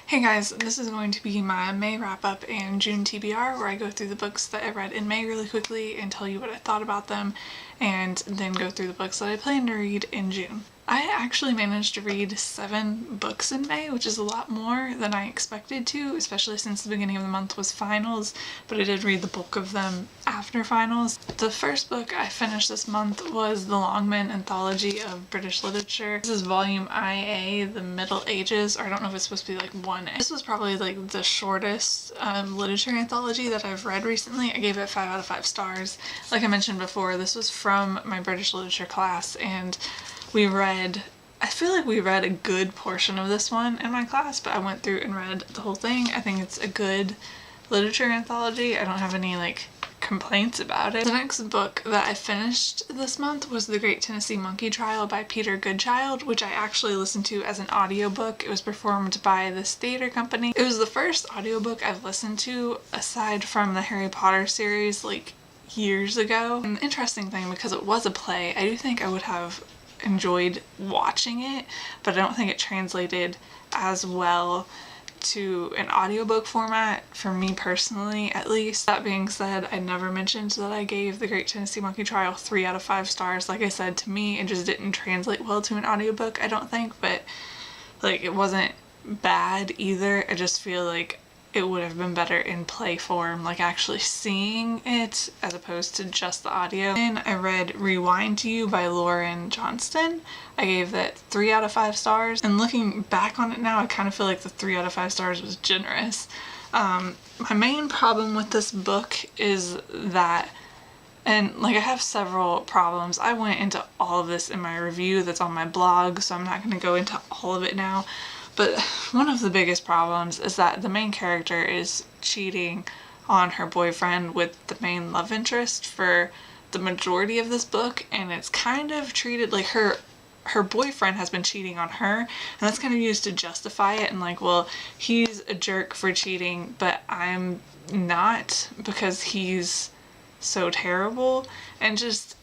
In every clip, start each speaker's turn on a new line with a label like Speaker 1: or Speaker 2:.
Speaker 1: Hey guys, this is going to be my May wrap-up and June TBR, where I go through the books that I read in May really quickly and tell you what I thought about them, and then go through the books that I plan to read in June. I actually managed to read 7 books in May, which is a lot more than I expected to, especially since the beginning of the month was finals, but I did read the bulk of them after finals. The first book I finished this month was the Longman Anthology of British Literature. This is volume IA, the Middle Ages, or I don't know if it's supposed to be like 1A. This was probably like the shortest literature anthology that I've read recently. I gave it 5 out of 5 stars. Like I mentioned before, this was from my British literature class, and I feel like we read a good portion of this one in my class, but I went through and read the whole thing. I think it's a good literature anthology. I don't have any complaints about it. The next book that I finished this month was The Great Tennessee Monkey Trial by Peter Goodchild, which I actually listened to as an audiobook. It was performed by this theater company. It was the first audiobook I've listened to aside from the Harry Potter series years ago. An interesting thing, because it was a play, I do think I would have enjoyed watching it, but I don't think it translated as well to an audiobook format for me personally, at least. That being said, I never mentioned that I gave The Great Tennessee Monkey Trial 3 out of 5 stars. Like I said, to me it just didn't translate well to an audiobook, I don't think, but it wasn't bad either. I just feel like it would have been better in play form, actually seeing it as opposed to just the audio. And I read Rewind to You by Lauren Johnston. I gave that 3 out of 5 stars. And looking back on it now, I kind of feel like the 3 out of 5 stars was generous. My main problem with this book is that, and I have several problems. I went into all of this in my review that's on my blog, so I'm not going to go into all of it now. But one of the biggest problems is that the main character is cheating on her boyfriend with the main love interest for the majority of this book, and it's kind of treated like her boyfriend has been cheating on her, and that's kind of used to justify it, and well, he's a jerk for cheating, but I'm not, because he's so terrible, and just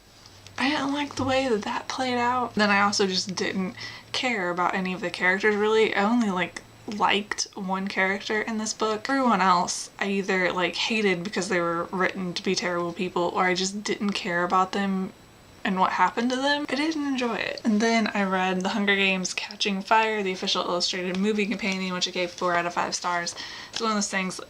Speaker 1: I didn't like the way that played out. Then I also just didn't care about any of the characters really. I only liked one character in this book. Everyone else I either hated because they were written to be terrible people, or I just didn't care about them and what happened to them. I didn't enjoy it. And then I read The Hunger Games Catching Fire, the official illustrated movie companion, which I gave 4 out of 5 stars. It's one of those things,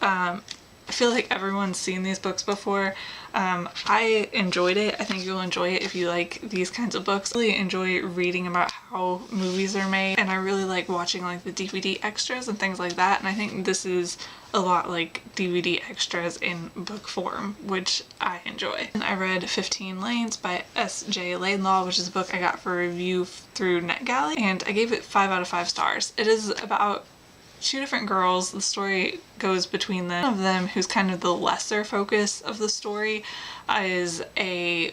Speaker 1: I feel like everyone's seen these books before. I enjoyed it. I think you'll enjoy it if you like these kinds of books. I really enjoy reading about how movies are made, and I really like watching the DVD extras and things like that, and I think this is a lot like DVD extras in book form, which I enjoy. And I read 15 Lanes by S.J. Laidlaw, which is a book I got for review through NetGalley, and I gave it 5 out of 5 stars. It is about 2 different girls. The story goes between them. One of them, who's kind of the lesser focus of the story, is a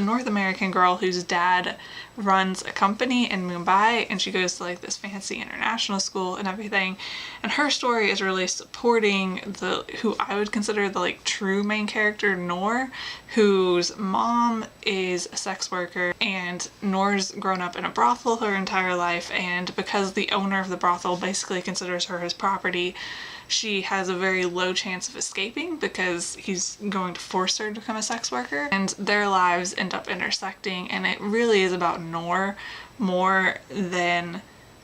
Speaker 1: North American girl whose dad runs a company in Mumbai, and she goes to this fancy international school and everything, and her story is really supporting who I would consider the true main character, Noor, whose mom is a sex worker, and Noor's grown up in a brothel her entire life, and because the owner of the brothel basically considers her his property, she has a very low chance of escaping because he's going to force her to become a sex worker, and their lives end up intersecting, and it really is about Noor more than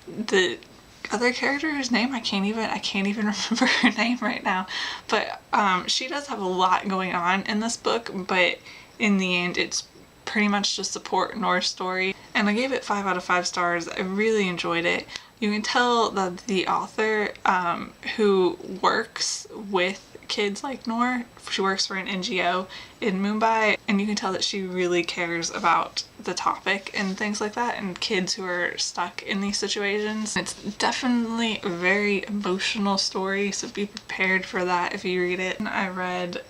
Speaker 1: the other character whose name I can't even remember her name right now, but she does have a lot going on in this book, but in the end it's pretty much to support Noor's story, and I gave it 5 out of 5 stars. I really enjoyed it. You can tell that the author, who works with kids like Noor, she works for an NGO in Mumbai, and you can tell that she really cares about the topic and things like that, and kids who are stuck in these situations. It's definitely a very emotional story, so be prepared for that if you read it. And I read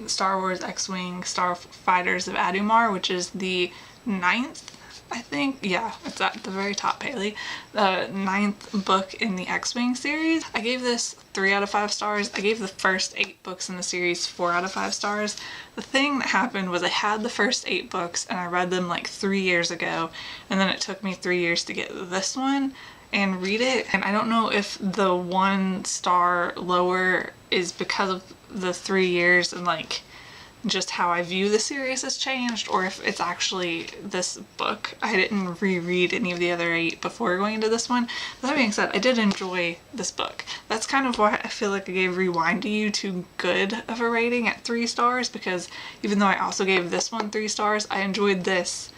Speaker 1: Star Wars X-Wing Starfighters of Adumar, which is the 9th, I think, yeah, it's at the very top, Paley, the 9th book in the X-Wing series. I gave this 3 out of 5 stars. I gave the first 8 books in the series 4 out of 5 stars. The thing that happened was I had the first 8 books and I read them 3 years ago, and then it took me 3 years to get this one, and read it. And I don't know if the 1 star lower is because of the 3 years and like just how I view the series has changed, or if it's actually this book. I didn't reread any of the other 8 before going into this one. That being said, I did enjoy this book. That's kind of why I feel like I gave Rewind to You too good of a rating at 3 stars, because even though I also gave this one 3 stars, I enjoyed this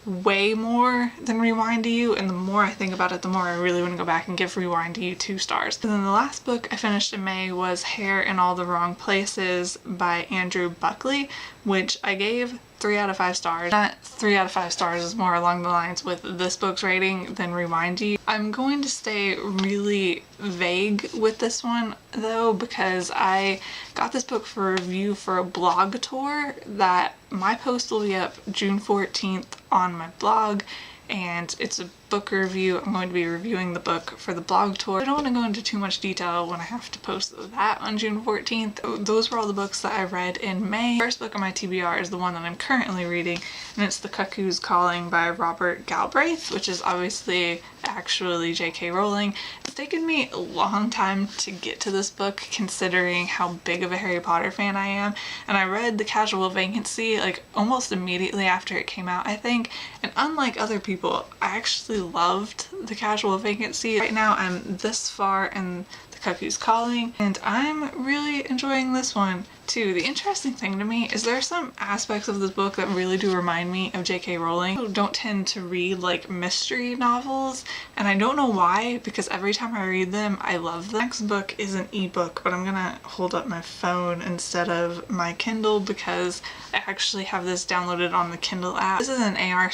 Speaker 1: way more than Rewind to You, and the more I think about it, the more I really want to go back and give Rewind to You 2 stars. And then the last book I finished in May was Hair in All the Wrong Places by Andrew Buckley, which I gave 3 out of 5 stars. Not 3 out of 5 stars is more along the lines with this book's rating than Rewind to You. I'm going to stay really vague with this one though, because I got this book for review for a blog tour that my post will be up June 14th on my blog, and it's a book review. I'm going to be reviewing the book for the blog tour. I don't want to go into too much detail when I have to post that on June 14th. Those were all the books that I read in May. The first book on my TBR is the one that I'm currently reading, and it's The Cuckoo's Calling by Robert Galbraith, which is obviously actually J.K. Rowling. It's taken me a long time to get to this book considering how big of a Harry Potter fan I am, and I read The Casual Vacancy like almost immediately after it came out, I think, and unlike other people, I actually loved The Casual Vacancy. Right now I'm this far in The Cuckoo's Calling, and I'm really enjoying this one too. The interesting thing to me is there are some aspects of this book that really do remind me of J.K. Rowling. I don't tend to read like mystery novels, and I don't know why, because every time I read them I love them. The next book is an ebook, but I'm gonna hold up my phone instead of my Kindle because I actually have this downloaded on the Kindle app. This is an ARC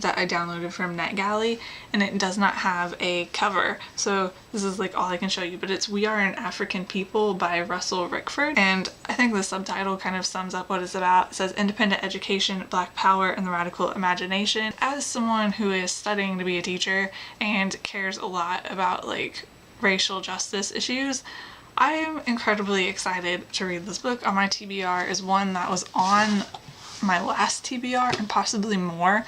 Speaker 1: that I downloaded from NetGalley, and it does not have a cover, so this is like all I can show you, but it's We Are an African People by Russell Rickford, and I think the subtitle kind of sums up what it's about. It says independent education, black power, and the radical imagination. As someone who is studying to be a teacher and cares a lot about like racial justice issues, I am incredibly excited to read this book. On my TBR is one that was on my last TBR and possibly more.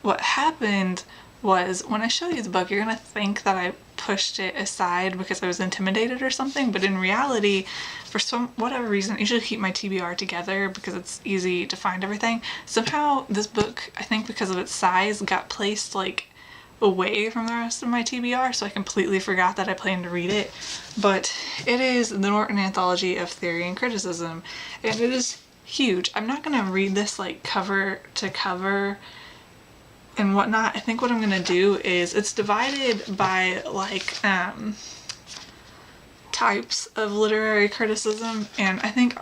Speaker 1: What happened was, when I show you the book, you're gonna think that I pushed it aside because I was intimidated or something, but in reality, for whatever reason, I usually keep my TBR together because it's easy to find everything. Somehow this book, I think because of its size, got placed like away from the rest of my TBR, so I completely forgot that I planned to read it. But it is the Norton Anthology of Theory and Criticism, and it is huge. I'm not gonna read this like cover to cover and whatnot. I think what I'm gonna do is, it's divided by like types of literary criticism, and I think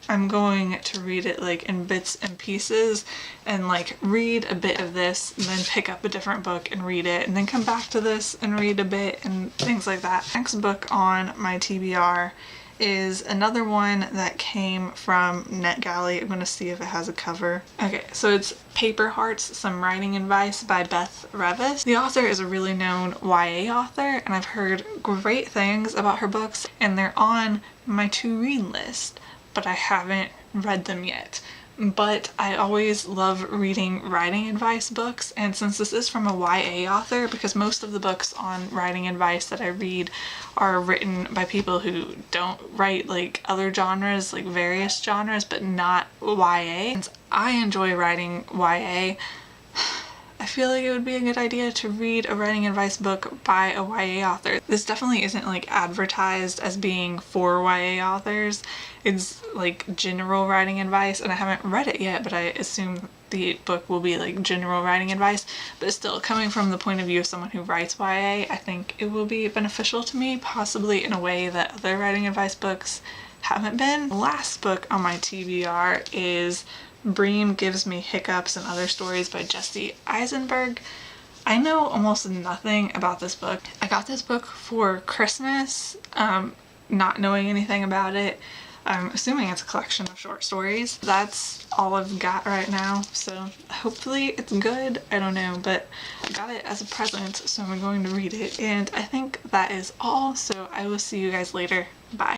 Speaker 1: I'm going to read it like in bits and pieces, and like read a bit of this and then pick up a different book and read it, and then come back to this and read a bit and things like that. Next book on my TBR is another one that came from NetGalley. I'm gonna see if it has a cover. Okay, so it's Paper Hearts, Some Writing Advice by Beth Revis. The author is a really known YA author, and I've heard great things about her books, and they're on my to-read list, but I haven't read them yet. But I always love reading writing advice books, and since this is from a YA author, because most of the books on writing advice that I read are written by people who don't write like other genres, like various genres, but not YA. Since I enjoy writing YA, I feel like it would be a good idea to read a writing advice book by a YA author. This definitely isn't like advertised as being for YA authors. It's like general writing advice, and I haven't read it yet, but I assume the book will be like general writing advice. But still, coming from the point of view of someone who writes YA, I think it will be beneficial to me, possibly in a way that other writing advice books haven't been. The last book on my TBR is Bream Gives Me Hiccups and Other Stories by Jesse Eisenberg. I know almost nothing about this book. I got this book for Christmas, not knowing anything about it. I'm assuming it's a collection of short stories. That's all I've got right now, so hopefully it's good. I don't know, but I got it as a present, so I'm going to read it, and I think that is all, so I will see you guys later. Bye.